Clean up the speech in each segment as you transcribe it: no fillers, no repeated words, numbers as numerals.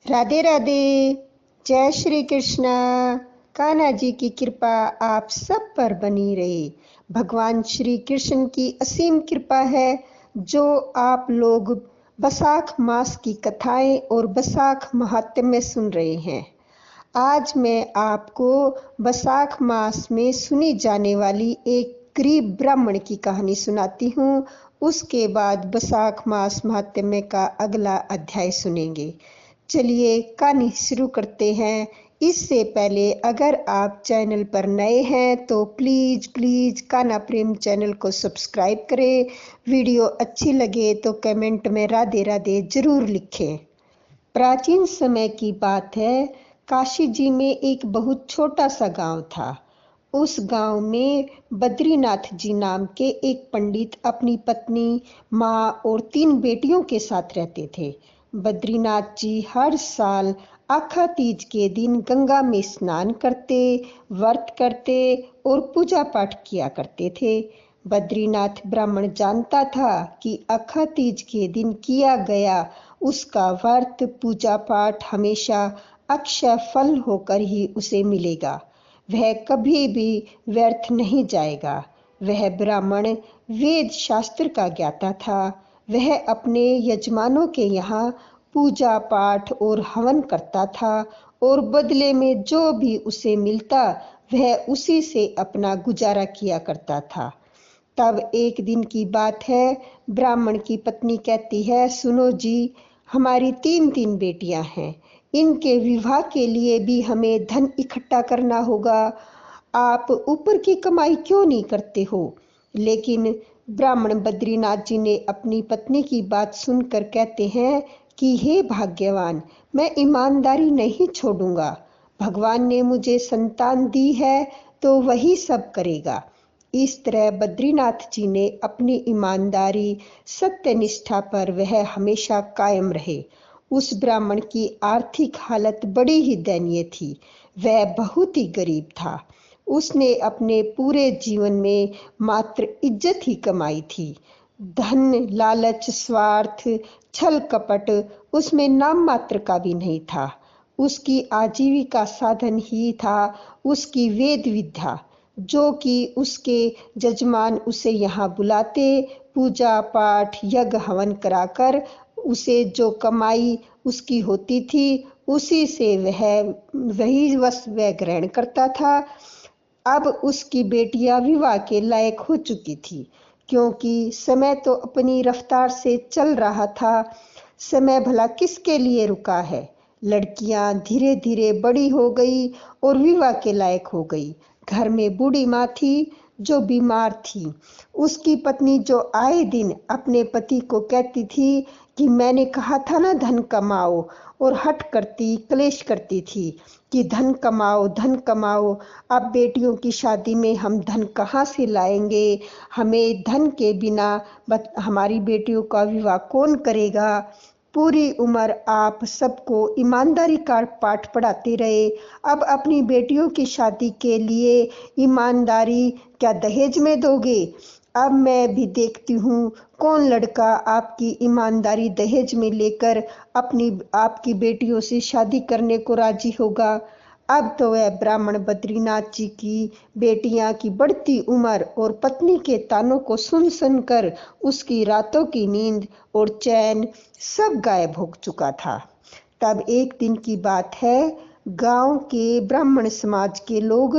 राधे राधे। जय श्री कृष्ण। कान्हा जी की कृपा आप सब पर बनी रहे। भगवान श्री कृष्ण की असीम कृपा है जो आप लोग बैसाख मास की कथाएं और बैसाख महात्म्य सुन रहे हैं। आज मैं आपको बैसाख मास में सुनी जाने वाली एक गरीब ब्राह्मण की कहानी सुनाती हूँ। उसके बाद बैसाख मास महात्म्य का अगला अध्याय सुनेंगे। चलिए कहानी शुरू करते हैं। इससे पहले अगर आप चैनल पर नए हैं तो प्लीज़ कान्हा प्रेम चैनल को सब्सक्राइब करें। वीडियो अच्छी लगे तो कमेंट में राधे राधे जरूर लिखें। प्राचीन समय की बात है। काशी जी में एक बहुत छोटा सा गांव था। उस गांव में बद्रीनाथ जी नाम के एक पंडित अपनी पत्नी, माँ और 3 बेटियों के साथ रहते थे। बद्रीनाथ जी हर साल आखा तीज के दिन गंगा में स्नान करते, व्रत करते और पूजा पाठ किया करते थे। बद्रीनाथ ब्राह्मण जानता था कि आखा तीज के दिन किया गया उसका व्रत पूजा पाठ हमेशा अक्षय फल होकर ही उसे मिलेगा। वह कभी भी व्यर्थ नहीं जाएगा। वह ब्राह्मण वेद शास्त्र का ज्ञाता था। वह अपने यजमानों के यहाँ पूजा पाठ और हवन करता था और बदले में जो भी उसे मिलता वह उसी से अपना गुजारा किया करता था। तब एक दिन की बात है। ब्राह्मण की पत्नी कहती है, सुनो जी, हमारी 3 बेटियां हैं। इनके विवाह के लिए भी हमें धन इकट्ठा करना होगा। आप ऊपर की कमाई क्यों नहीं करते हो? लेकिन ब्राह्मण बद्रीनाथ जी ने अपनी पत्नी की बात सुनकर कहते हैं कि हे भाग्यवान, मैं ईमानदारी नहीं छोड़ूंगा। भगवान ने मुझे संतान दी है तो वही सब करेगा। इस तरह बद्रीनाथ जी ने अपनी ईमानदारी, सत्यनिष्ठा पर वह हमेशा कायम रहे। उस ब्राह्मण की आर्थिक हालत बड़ी ही दयनीय थी। वह बहुत ही गरीब था। उसने अपने पूरे जीवन में मात्र इज्जत ही कमाई थी। धन, लालच, स्वार्थ, छल कपट उसमें नाम मात्र का भी नहीं था। उसकी आजीविका साधन ही था उसकी वेद विद्या, जो कि उसके जजमान उसे यहाँ बुलाते, पूजा पाठ यज्ञ हवन कराकर उसे जो कमाई उसकी होती थी उसी से वही वह ग्रहण करता था। अब उसकी बेटियां विवाह के लायक हो चुकी थी, क्योंकि समय तो अपनी रफ्तार से चल रहा था। समय भला किसके लिए रुका है? लड़कियां धीरे धीरे बड़ी हो गई और विवाह के लायक हो गई। घर में बूढ़ी माँ थी जो बीमार थी। उसकी पत्नी जो आए दिन अपने पति को कहती थी कि मैंने कहा था ना धन कमाओ, और हट करती, क्लेश करती थी कि धन कमाओ धन कमाओ। अब बेटियों की शादी में हम धन कहाँ से लाएंगे? हमें धन के बिना हमारी बेटियों का विवाह कौन करेगा? पूरी उम्र आप सबको ईमानदारी का पाठ पढ़ाते रहे, अब अपनी बेटियों की शादी के लिए ईमानदारी क्या दहेज में दोगे? अब मैं भी देखती हूँ कौन लड़का आपकी ईमानदारी दहेज में लेकर आपकी बेटियों से शादी करने को राजी होगा। अब तो वह ब्राह्मण बद्रीनाथ जी की बेटियां की बढ़ती उम्र और पत्नी के तानों को सुन सुनकर उसकी रातों की नींद और चैन सब गायब हो चुका था। तब एक दिन की बात है। गांव के ब्राह्मण समाज के लोग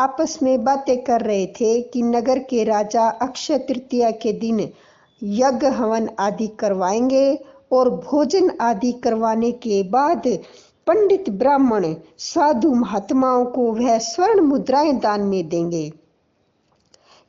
आपस में बातें कर रहे थे कि नगर के राजा अक्षय तृतीया के दिन यज्ञ हवन आदि करवाएंगे और भोजन आदि करवाने के बाद पंडित ब्राह्मण साधु महात्माओं को वह स्वर्ण मुद्राएं दान में देंगे।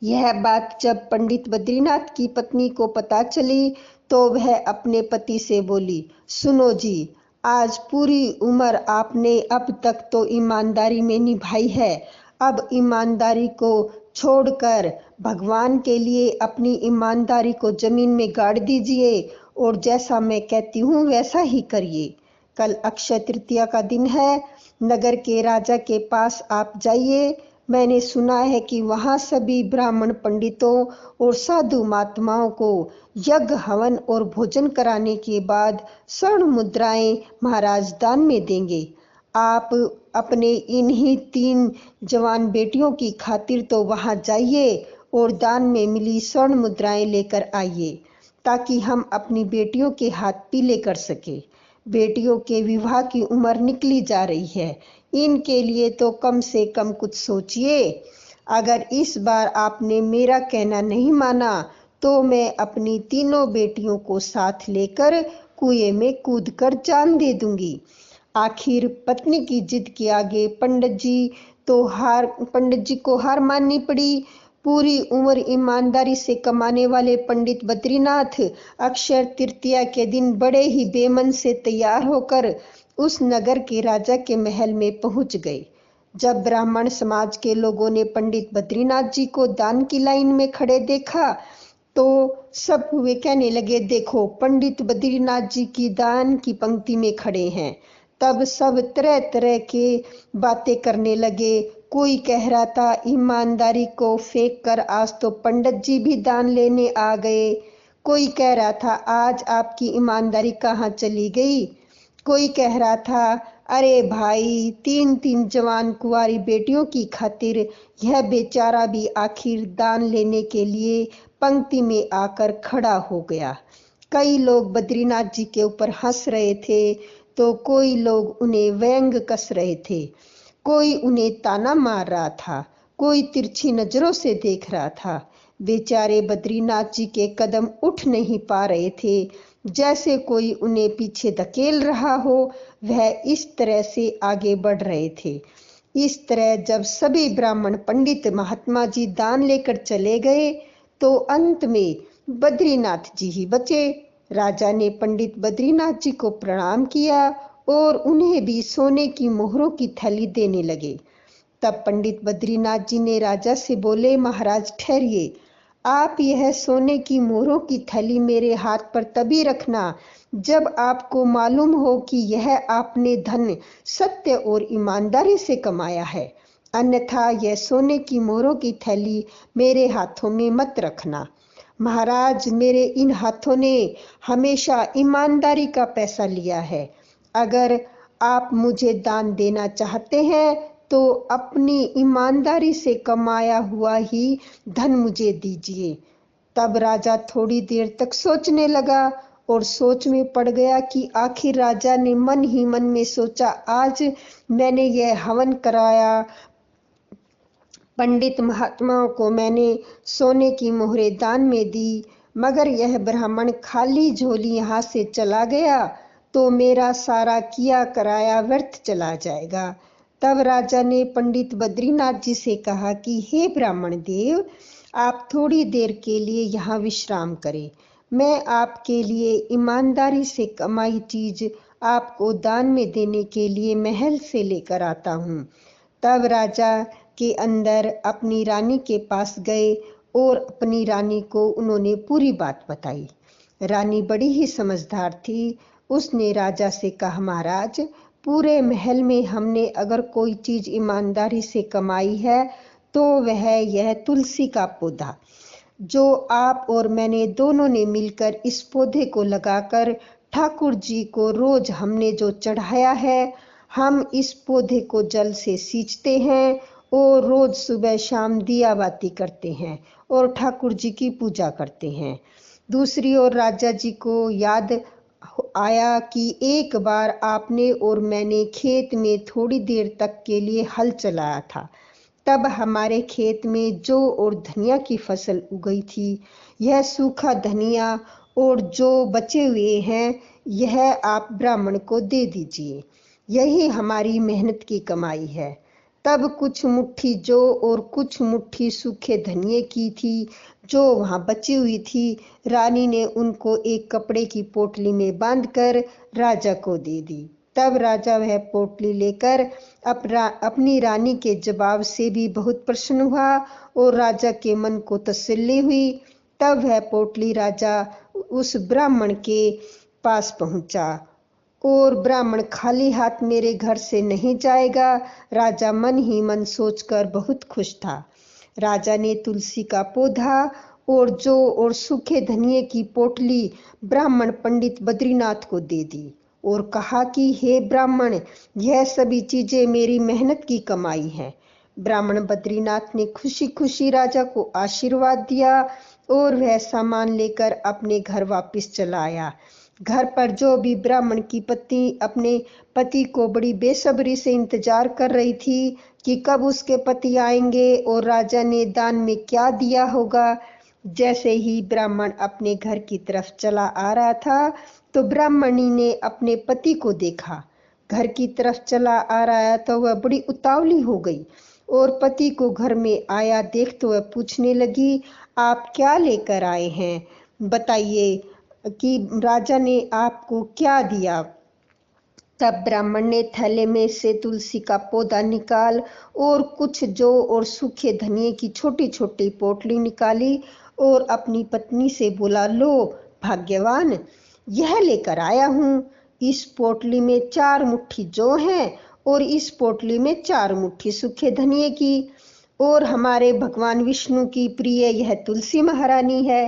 यह बात जब पंडित बद्रीनाथ की पत्नी को पता चली तो वह अपने पति से बोली, सुनो जी, आज पूरी उम्र आपने अब तक तो ईमानदारी में निभाई है। अब ईमानदारी को छोड़कर भगवान के लिए अपनी ईमानदारी को जमीन में गाड़ दीजिए और जैसा मैं कहती हूँ वैसा ही करिए। कल अक्षय तृतीया का दिन है। नगर के राजा के पास आप जाइए, मैंने सुना है कि वहाँ सभी ब्राह्मण पंडितों और साधु महात्माओं को यज्ञ हवन और भोजन कराने के बाद स्वर्ण मुद्राएं महाराज दान में देंगे। आप अपने इन्हीं 3 जवान बेटियों की खातिर तो वहाँ जाइए और दान में मिली स्वर्ण मुद्राएं लेकर आइए, ताकि हम अपनी बेटियों के हाथ पीले कर सके। बेटियों के विवाह की उम्र निकली जा रही है, इनके लिए तो कम से कम कुछ सोचिए। अगर इस बार आपने मेरा कहना नहीं माना तो मैं अपनी तीनों बेटियों को साथ लेकर कुएं में कूदकर जान दे दूंगी। आखिर पत्नी की जिद के आगे पंडित जी को हार माननी पड़ी। पूरी उम्र ईमानदारी से कमाने वाले पंडित बद्रीनाथ अक्षय तृतीया के दिन बड़े ही बेमन से तैयार होकर उस नगर के राजा के महल में पहुंच गए। जब ब्राह्मण समाज के लोगों ने पंडित बद्रीनाथ जी को दान की लाइन में खड़े देखा तो सब वे कहने लगे, देखो पंडित बद्रीनाथ जी की दान की पंक्ति में खड़े हैं। तब सब तरह तरह के बातें करने लगे। कोई कह रहा था, ईमानदारी को फेंक कर आज तो पंडित जी भी दान लेने आ गए। कोई कह रहा था, आज आपकी ईमानदारी कहाँ चली गई। कोई कह रहा था, अरे भाई 3 जवान कुंवारी बेटियों की खातिर यह बेचारा भी आखिर दान लेने के लिए पंक्ति में आकर खड़ा हो गया। कई लोग बद्रीनाथ जी के ऊपर हंस रहे थे तो कोई लोग उन्हें व्यंग कस रहे थे। कोई उन्हें ताना मार रहा था, कोई तिरछी नजरों से देख रहा था। बेचारे बद्रीनाथ जी के कदम उठ नहीं पा रहे थे, जैसे कोई उन्हें पीछे धकेल रहा हो। वह इस तरह से आगे बढ़ रहे थे। इस तरह जब सभी ब्राह्मण पंडित महात्मा जी दान लेकर चले गए तो अंत में बद्रीनाथ जी ही बचे। राजा ने पंडित बद्रीनाथ जी को प्रणाम किया और उन्हें भी सोने की मोहरों की थैली देने लगे। तब पंडित बद्रीनाथ जी ने राजा से बोले, महाराज ठहरिए, आप यह सोने की मोहरों की थैली मेरे हाथ पर तभी रखना जब आपको मालूम हो कि यह आपने धन सत्य और ईमानदारी से कमाया है, अन्यथा यह सोने की मोहरों की थैली मेरे हाथों में मत रखना। महाराज, मेरे इन हाथों ने हमेशा ईमानदारी का पैसा लिया है। अगर आप मुझे दान देना चाहते हैं तो अपनी ईमानदारी से कमाया हुआ ही धन मुझे दीजिए। तब राजा थोड़ी देर तक सोचने लगा और सोच में पड़ गया कि आखिर राजा ने मन ही मन में सोचा, आज मैंने यह हवन कराया, पंडित महात्माओं को मैंने सोने की मोहरें दान में दी, मगर यह ब्राह्मण खाली झोली यहाँ से चला गया तो मेरा सारा किया कराया व्यर्थ चला जाएगा। तब राजा ने पंडित बद्रीनाथ जी से कहा कि हे ब्राह्मण देव, आप थोड़ी देर के लिए यहाँ विश्राम करें। मैं आपके लिए ईमानदारी से कमाई चीज आपको दान में देने के लिए महल से लेकर आता हूँ। तब राजा के अंदर अपनी रानी के पास गए और अपनी रानी को उन्होंने पूरी बात बताई। रानी बड़ी ही समझदार थी। उसने राजा से कहा, महाराज, पूरे महल में हमने अगर कोई चीज ईमानदारी से कमाई है तो वह यह तुलसी का पौधा, जो आप और मैंने दोनों ने मिलकर इस पौधे को लगाकर ठाकुर जी को रोज हमने जो चढ़ाया है, हम इस पौधे को जल से सींचते हैं और रोज सुबह शाम दिया बाती करते हैं और ठाकुर जी की पूजा करते हैं। दूसरी ओर राजा जी को याद आया कि एक बार आपने और मैंने खेत में थोड़ी देर तक के लिए हल चलाया था। तब हमारे खेत में जौ और धनिया की फसल उगई थी। यह सूखा धनिया और जो बचे हुए हैं यह आप ब्राह्मण को दे दीजिए, यही हमारी मेहनत की कमाई है। तब कुछ मुट्ठी जौ और कुछ मुट्ठी सूखे धनिये की थी जो वहां बची हुई थी। रानी ने उनको एक कपड़े की पोटली में बांधकर राजा को दे दी। तब राजा वह पोटली लेकर अपनी रानी के जवाब से भी बहुत प्रसन्न हुआ और राजा के मन को तसल्ली हुई। तब वह पोटली राजा उस ब्राह्मण के पास पहुंचा और ब्राह्मण खाली हाथ मेरे घर से नहीं जाएगा। राजा मन ही मन सोचकर बहुत खुश था। राजा ने तुलसी का पौधा और जौ और सूखे धनिये की पोटली ब्राह्मण पंडित बद्रीनाथ को दे दी और कहा कि हे ब्राह्मण, यह सभी चीजें मेरी मेहनत की कमाई है। ब्राह्मण बद्रीनाथ ने खुशी खुशी राजा को आशीर्वाद दिया और वह सामान लेकर अपने घर वापस चला आया। घर पर जो भी ब्राह्मण की पत्नी अपने पति को बड़ी बेसब्री से इंतजार कर रही थी कि कब उसके पति आएंगे और राजा ने दान में क्या दिया होगा। जैसे ही ब्राह्मण अपने घर की तरफ चला आ रहा था तो ब्राह्मणी ने अपने पति को देखा। घर की तरफ चला आ रहा है तो वह बड़ी उतावली हो गई और पति को घर में आया देख तो वह पूछने लगी, आप क्या लेकर आए हैं, बताइए कि राजा ने आपको क्या दिया। तब ब्राह्मण ने थैले में से तुलसी का पौधा निकाल और कुछ जौ और सूखे धनिये की छोटी छोटी पोटली निकाली और अपनी पत्नी से बोला, लो भाग्यवान, यह लेकर आया हूँ। इस पोटली में 4 मुट्ठी जौ है और इस पोटली में 4 मुट्ठी सूखे धनिये की, और हमारे भगवान विष्णु की प्रिय यह तुलसी महारानी है।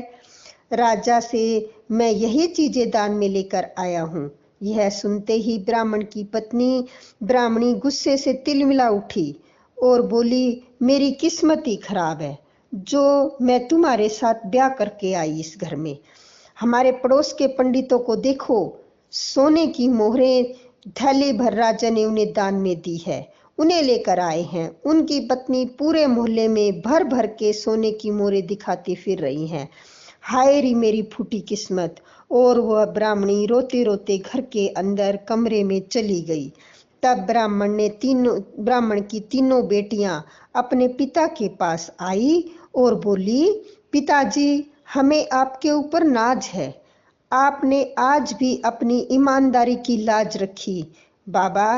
राजा से मैं यही चीजें दान में लेकर आया हूँ। यह सुनते ही ब्राह्मण की पत्नी ब्राह्मणी गुस्से से तिलमिला उठी और बोली, मेरी किस्मत ही खराब है जो मैं तुम्हारे साथ ब्याह करके आई इस घर में। हमारे पड़ोस के पंडितों को देखो, सोने की मोहरें थैली भर राजा ने उन्हें दान में दी है, उन्हें लेकर आए हैं। उनकी पत्नी पूरे मोहल्ले में भर भर के सोने की मोहरें दिखाती फिर रही हैं। हाय री मेरी फूटी किस्मत। और वह ब्राह्मणी रोते रोते घर के अंदर कमरे में चली गई। तब ब्राह्मण की तीनों बेटियां अपने पिता के पास आई और बोली, पिताजी, हमें आपके ऊपर नाज है, आपने आज भी अपनी ईमानदारी की लाज रखी। बाबा,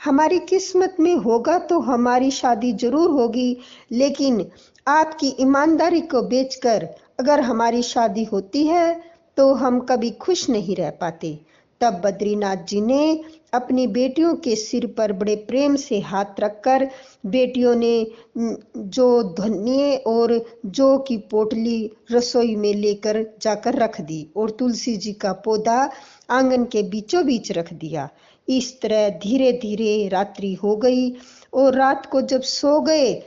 हमारी किस्मत में होगा तो हमारी शादी जरूर होगी, लेकिन आपकी ईमानदारी को बेचकर अगर हमारी शादी होती है तो हम कभी खुश नहीं रह पाते। तब बद्रीनाथ जी ने अपनी बेटियों के सिर पर बड़े प्रेम से हाथ रखकर बेटियों ने जो धनिये और जौ की पोटली रसोई में लेकर जाकर रख दी और तुलसी जी का पौधा आंगन के बीचों बीच रख दिया। इस तरह धीरे धीरे रात्रि हो गई और रात को जब सो गए,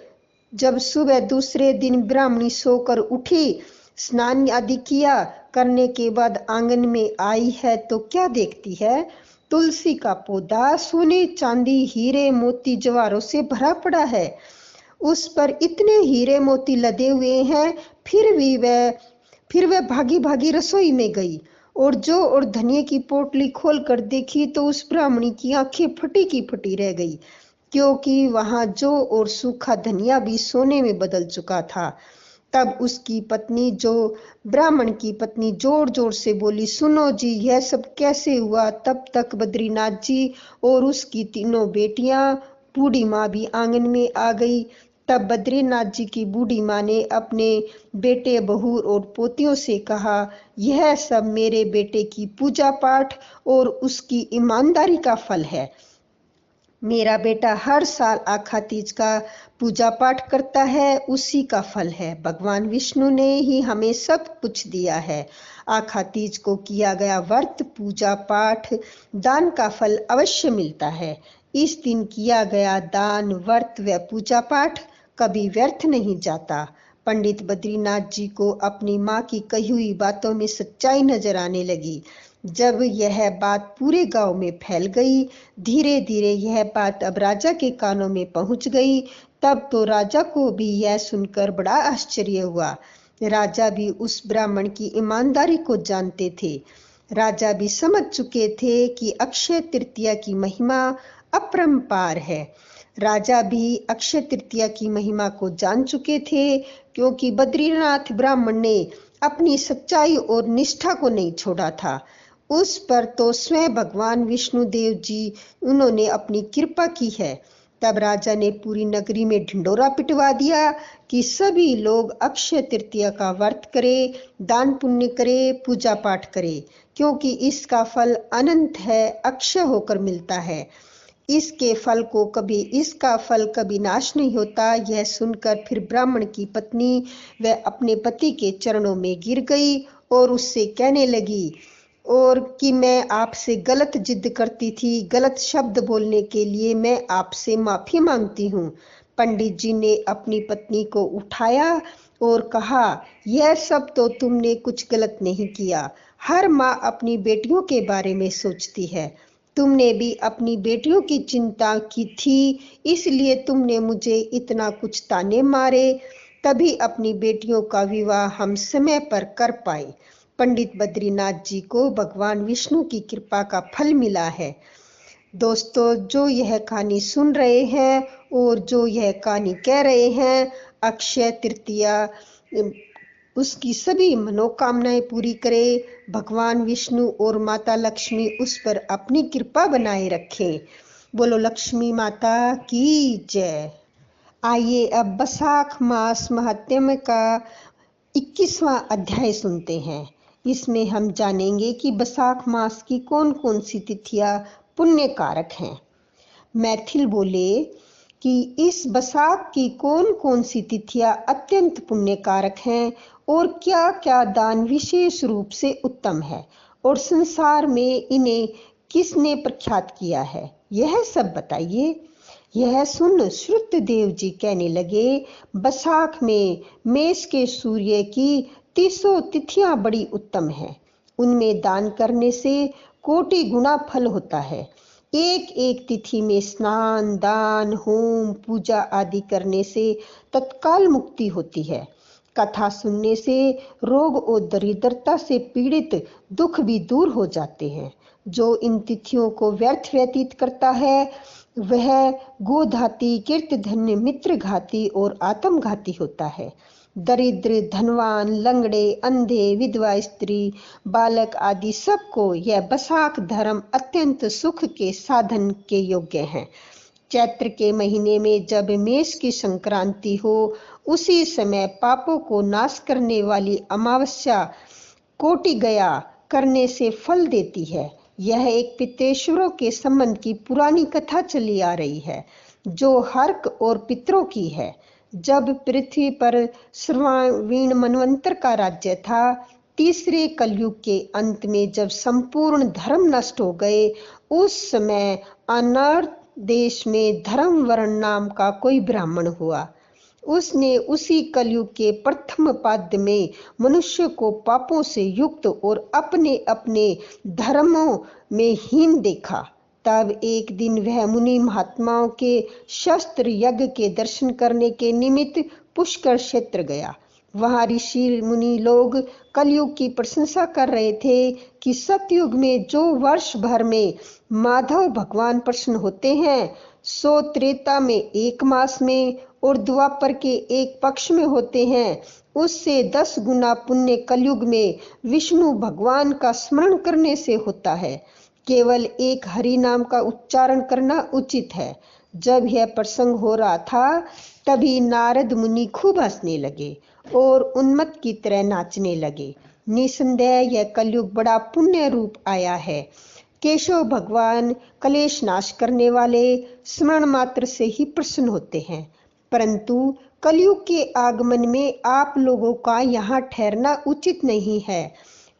जब सुबह दूसरे दिन ब्राह्मणी सोकर उठी, स्नान आदि किया करने के बाद आंगन में आई है तो क्या देखती है, तुलसी का पौधा सोने चांदी हीरे मोती जवाहरों से भरा पड़ा है। उस पर इतने हीरे मोती लदे हुए हैं। फिर वह भागी भागी रसोई में गई और जौ और धनिये की पोटली खोल कर देखी तो उस ब्राह्मणी की आंखें फटी की फटी रह गई, क्योंकि वहां जौ और सूखा धनिया भी सोने में बदल चुका था। तब उसकी पत्नी, जो ब्राह्मण की पत्नी, जोर जोर से बोली, सुनो जी, यह सब कैसे हुआ। तब तक बद्रीनाथ जी और उसकी तीनों बेटियां, बूढ़ी माँ भी आंगन में आ गई। तब बद्रीनाथ जी की बूढ़ी माँ ने अपने बेटे, बहू और पोतियों से कहा, यह सब मेरे बेटे की पूजा पाठ और उसकी ईमानदारी का फल है। मेरा बेटा हर साल आखा तीज का पूजा पाठ करता है, उसी का फल है। भगवान विष्णु ने ही हमें सब कुछ दिया है। आखा तीज को किया गया व्रत, पूजा पाठ, दान का फल अवश्य मिलता है। इस दिन किया गया दान, व्रत व पूजा पाठ कभी व्यर्थ नहीं जाता। पंडित बद्रीनाथ जी को अपनी माँ की कही हुई बातों में सच्चाई नजर आने लगी। जब यह बात पूरे गांव में फैल गई, धीरे धीरे यह बात अब राजा के कानों में पहुंच गई। तब तो राजा को भी यह सुनकर बड़ा आश्चर्य हुआ। राजा भी उस ब्राह्मण की ईमानदारी को जानते थे। राजा भी समझ चुके थे कि अक्षय तृतीया की महिमा अपरंपार है। राजा भी अक्षय तृतीया की महिमा को जान चुके थे, क्योंकि बद्रीनाथ ब्राह्मण ने अपनी सच्चाई और निष्ठा को नहीं छोड़ा था। उस पर तो स्वयं भगवान विष्णु देव जी, उन्होंने अपनी कृपा की है। तब राजा ने पूरी नगरी में ढिंडोरा पिटवा दिया कि सभी लोग अक्षय तृतीया का व्रत करे, दान पुण्य करे, पूजा पाठ करे, क्योंकि इसका फल अनंत है, अक्षय होकर मिलता है। इसका फल कभी नाश नहीं होता। यह सुनकर फिर ब्राह्मण की पत्नी वह अपने पति के चरणों में गिर गई और उससे कहने लगी और कि मैं आपसे गलत जिद करती थी, गलत शब्द बोलने के लिए मैं आपसे माफी मांगती हूँ। पंडित जी ने अपनी पत्नी को उठाया और कहा, यह सब तो तुमने कुछ गलत नहीं किया। हर माँ अपनी बेटियों के बारे में सोचती है। तुमने भी अपनी बेटियों की चिंता की थी, इसलिए तुमने मुझे इतना कुछ ताने मारे, तभी अपनी बेटियों का विवाह हम समय पर कर पाए। पंडित बद्रीनाथ जी को भगवान विष्णु की कृपा का फल मिला है। दोस्तों, जो यह कहानी सुन रहे हैं और जो यह कहानी कह रहे हैं, अक्षय तृतीया उसकी सभी मनोकामनाएं पूरी करे। भगवान विष्णु और माता लक्ष्मी उस पर अपनी कृपा बनाए रखें। बोलो लक्ष्मी माता की जय। आइए अब वैशाख मास महात्म्य का 21वां अध्याय सुनते हैं। इसमें हम जानेंगे कि वैशाख मास की कौन कौन सी तिथियां पुण्य कारक हैं। मैथिल बोले कि इस वैशाख की कौन कौन सी तिथियां अत्यंत पुण्य कारक हैं और क्या क्या दान विशेष रूप से उत्तम है और संसार में इन्हें किसने प्रख्यात किया है, यह सब बताइए। यह सुन श्रुतदेव जी कहने लगे, वैशाख में मेष के सूर्य की 300 तिथियां बड़ी उत्तम हैं। उनमें दान करने से कोटि गुना फल होता है। एक एक तिथि में स्नान, दान, होम, पूजा आदि करने से तत्काल मुक्ति होती है। कथा सुनने से रोग और दरिद्रता से पीड़ित दुख भी दूर हो जाते हैं। जो इन तिथियों को व्यर्थ व्यतीत करता है वह गोधाती, कीर्तधन्य, मित्रघाती और आत्मघाती होता है। दरिद्र, धनवान, लंगड़े, अंधे, विधवा स्त्री, बालक आदि सबको यह वैशाख धर्म अत्यंत सुख के साधन के योग्य है। चैत्र के महीने में जब मेष की संक्रांति हो, उसी समय पापों को नाश करने वाली अमावस्या कोटि गया करने से फल देती है। यह एक पितृेश्वरों के संबंध की पुरानी कथा चली आ रही है, जो हर्क और पितरों की है। जब पृथ्वी पर श्रवण मनवंतर का राज्य था, तीसरे कलयुग के अंत में जब संपूर्ण धर्म नष्ट हो गए, उस समय अनर्थ देश में धर्मवर्ण नाम का कोई ब्राह्मण हुआ। उसने उसी कलयुग के प्रथम पाद में मनुष्य को पापों से युक्त और अपने अपने धर्मों में हीन देखा। तब एक दिन वह मुनि महात्माओं के शस्त्र यज्ञ के दर्शन करने के निमित्त पुष्कर क्षेत्र गया। वहां ऋषि मुनि लोग कलयुग की प्रशंसा कर रहे थे कि सतयुग में जो वर्ष भर में माधव भगवान प्रसन्न होते हैं, सो त्रेता में 1 मास में और द्वापर के 1 पक्ष में होते हैं, उससे 10 गुना पुण्य कलयुग में विष्णु भगवान का स्मरण करने से होता है। केवल एक हरि नाम का उच्चारण करना उचित है। जब यह प्रसंग हो रहा था, तभी नारद मुनि खूब हंसने लगे और उन्मत्त की तरह नाचने लगे। निसंदेह यह कलयुग बड़ा पुण्य रूप आया है। केशव भगवान कलेश नाश करने वाले स्मरण मात्र से ही प्रसन्न होते हैं, परंतु कलयुग के आगमन में आप लोगों का यहाँ ठहरना उचित नहीं है।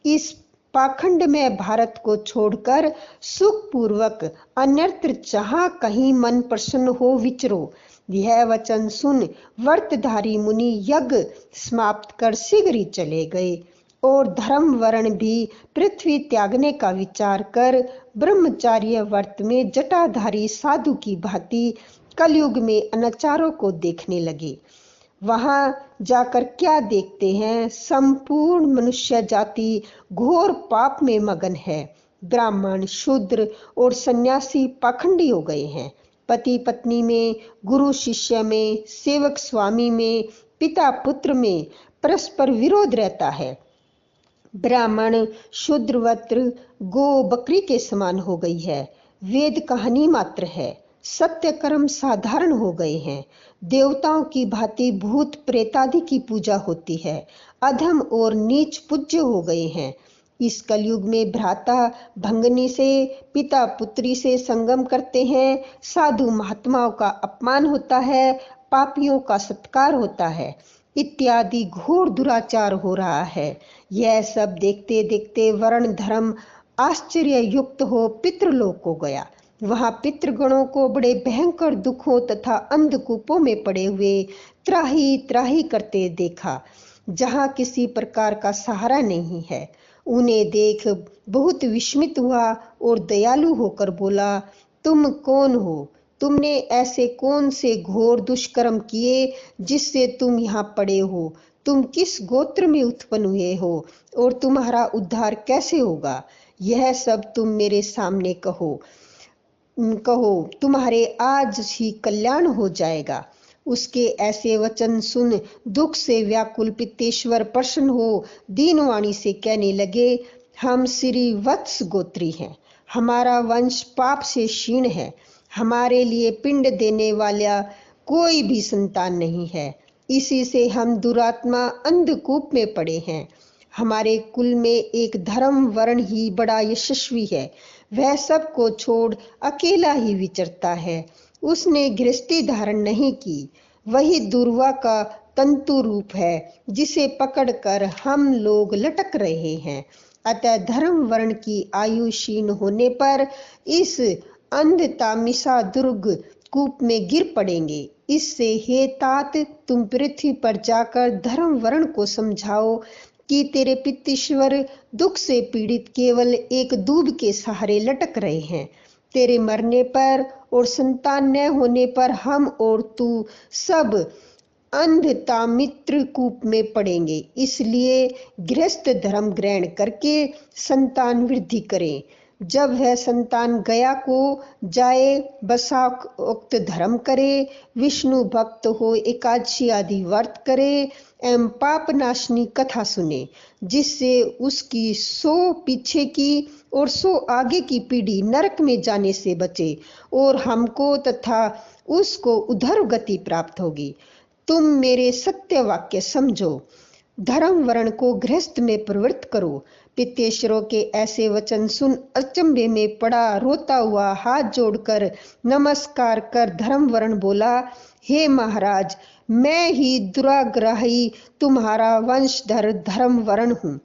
इस पाखंड में भारत को छोड़कर सुखपूर्वक अन्यत्र जहाँ कहीं मन प्रसन्न हो विचरो। यह वचन सुन व्रतधारी मुनि यज्ञ समाप्त कर शीघ्र ही चले गए और धर्म वर्ण भी पृथ्वी त्यागने का विचार कर ब्रह्मचार्य व्रत में जटाधारी साधु की भांति कलयुग में अनाचारों को देखने लगे। वहां जाकर क्या देखते हैं, संपूर्ण मनुष्य जाति घोर पाप में मगन है। ब्राह्मण, शूद्र और सन्यासी पाखंडी हो गए हैं। पति पत्नी में, गुरु शिष्य में, सेवक स्वामी में, पिता पुत्र में परस्पर विरोध रहता है। ब्राह्मण शूद्रवत्र गो बकरी के समान हो गई है। वेद कहानी मात्र है। सत्य कर्म साधारण हो गए हैं। देवताओं की भांति भूत प्रेतादि की पूजा होती है। अधम और नीच पूज्य हो गए हैं। इस कलयुग में भ्राता भंगनी से, पिता पुत्री से संगम करते हैं। साधु महात्माओं का अपमान होता है, पापियों का सत्कार होता है, इत्यादि घोर दुराचार हो रहा है। यह सब देखते देखते वर्ण धर्म आश्चर्य युक्त हो पितृलोक को गया। वहां पितृगणों को बड़े भयंकर दुखों तथा अंधकूपों में पड़े हुए त्राही त्राही करते देखा, जहां किसी प्रकार का सहारा नहीं है। उन्हें देख बहुत विस्मित हुआ और दयालु होकर बोला, तुम कौन हो? तुमने ऐसे कौन से घोर दुष्कर्म किए जिससे तुम यहाँ पड़े हो? तुम किस गोत्र में उत्पन्न हुए हो और तुम्हारा उद्धार कैसे होगा? यह सब तुम मेरे सामने कहो, तुम्हारे आज ही कल्याण हो जाएगा। उसके ऐसे वचन सुन दुख से व्याकुल पित्तेश्वर प्रसन्न हो दीनवाणी से कहने लगे, हम श्री वत्स गोत्री हैं। हमारा वंश पाप से क्षीण है। हमारे लिए पिंड देने वाला कोई भी संतान नहीं है। इसी से हम दुरात्मा अंधकूप में पड़े हैं। हमारे कुल में एक धर्म वर्ण ही बड़ा यशस्वी है। वह सबको छोड़ अकेला ही विचरता है। उसने गृहस्थी धारण नहीं की। वही दुर्वा का तंतु रूप है जिसे पकड़कर हम लोग लटक रहे हैं। अतः धर्म वर्ण की आयु क्षीण होने पर इस अंधतामिसा दुर्ग कूप में गिर पड़ेंगे। इससे हे तात, तुम पृथ्वी पर जाकर धर्म वर्ण को समझाओ कि तेरे पितृश्वर दुख से पीड़ित केवल एक दूब के सहारे लटक रहे हैं। तेरे मरने पर और संतान न होने पर हम और तू सब अंधतामित्र कूप में पड़ेंगे। इसलिए गृहस्थ धर्म ग्रहण करके संतान वृद्धि करें। जब वह संतान गया को जाए, बसाकोक्त धर्म करे, विष्णु भक्त हो, एकादशी आदि व्रत करे एवं पाप नाशनी कथा सुने, जिससे उसकी 100 पीछे की और 100 आगे की पीढ़ी नरक में जाने से बचे और हमको तथा उसको उधर गति प्राप्त होगी। तुम मेरे सत्य वाक्य समझो, धर्म वर्ण को गृहस्थ में प्रवृत्त करो। पित्तेश्वरों के ऐसे वचन सुन अचंभे में पड़ा रोता हुआ हाथ जोड़कर नमस्कार कर धर्म वर्ण बोला, हे महाराज, मैं ही दुराग्रही तुम्हारा वंशधर धर्म वर्ण हूँ।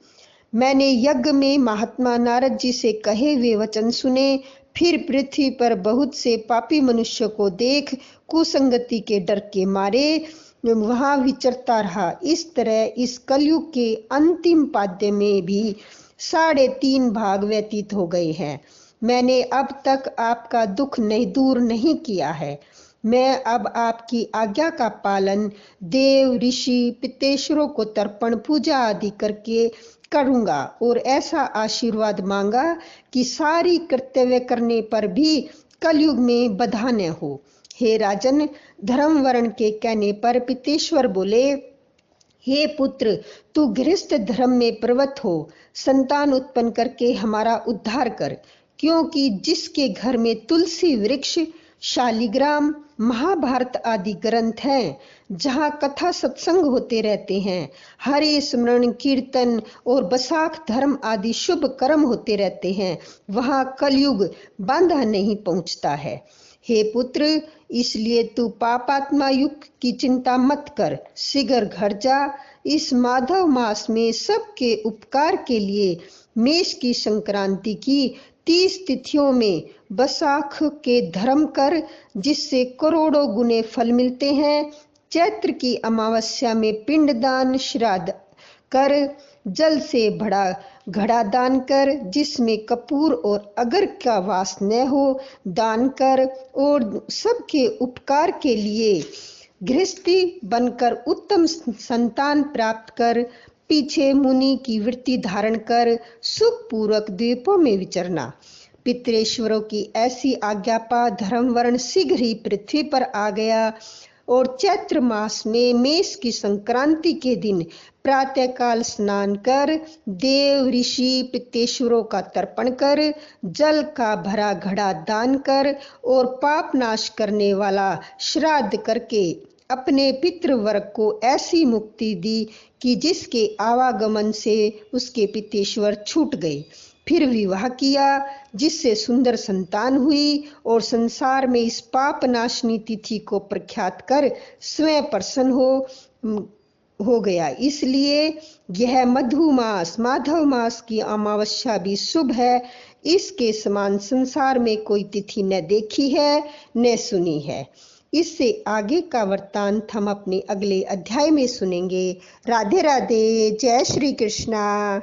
मैंने यज्ञ में महात्मा नारद जी से कहे हुए वचन सुने। फिर पृथ्वी पर बहुत से पापी मनुष्यों को देख कुसंगति के डर के मारे वहां विचरता रहा। इस तरह इस कलयुग के अंतिम पाद्य में भी 3.5 भाग व्यतीत हो गए हैं। मैंने अब तक आपका दुख दूर नहीं किया है। मैं अब आपकी आज्ञा का पालन देव ऋषि पित्तेश्वरों को तर्पण पूजा आदि करके करूंगा और ऐसा आशीर्वाद मांगा कि सारी कर्तव्य करने पर भी कलयुग में बाधा न हो। हे राजन, धर्म वर्ण के कहने पर पित्तेश्वर बोले, हे पुत्र, तू गृहस्थ धर्म में प्रवृत्त हो, संतान उत्पन्न करके हमारा उद्धार कर। क्योंकि जिसके घर में तुलसी वृक्ष, शालिग्राम, महाभारत आदि ग्रंथ हैं, जहाँ कथा सत्संग होते रहते हैं, हरि स्मरण कीर्तन और बसाख धर्म आदि शुभ कर्म होते रहते हैं, वहाँ कलयुग बांधा नहीं पहुँचता है। हे पुत्र, इसलिए तू पापात्मा युग की चिंता मत कर, शीघ्र घर जा। इस माधव मास में सबके उपकार के लिए मेष की संक्रांति की 30 तिथियों में बसाख के धर्म कर, जिससे करोड़ों गुने फल मिलते हैं। चैत्र की अमावस्या में पिंडदान श्राद्ध कर, जल से भरा घड़ा दान कर, जिसमें कपूर और अगर का वास न हो, दान कर और सबके उपकार के लिए गृहस्थी बनकर उत्तम संतान प्राप्त कर, पीछे मुनि की वृत्ति धारण कर सुख पूर्वक द्वीपों में विचरना। पितृश्वरों की ऐसी आज्ञा पा धर्म वर्ण शीघ्र ही पृथ्वी पर आ गया और चैत्र मास में मेष की संक्रांति के दिन प्रातःकाल स्नान कर, देव ऋषि पितृेश्वरों का तर्पण कर, जल का भरा घड़ा दान कर और पाप नाश करने वाला श्राद्ध करके अपने पितृवर्ग को ऐसी मुक्ति दी कि जिसके आवागमन से उसके पितृेश्वर छूट गए। फिर विवाह किया, जिससे सुंदर संतान हुई और संसार में इस पाप नाशनी तिथि को प्रख्यात कर स्वयं प्रसन्न हो गया। इसलिए यह मधुमास माधव मास की अमावस्या भी शुभ है। इसके समान संसार में कोई तिथि न देखी है न सुनी है। इससे आगे का वृत्तांत हम अपने अगले अध्याय में सुनेंगे। राधे राधे, जय श्री कृष्णा।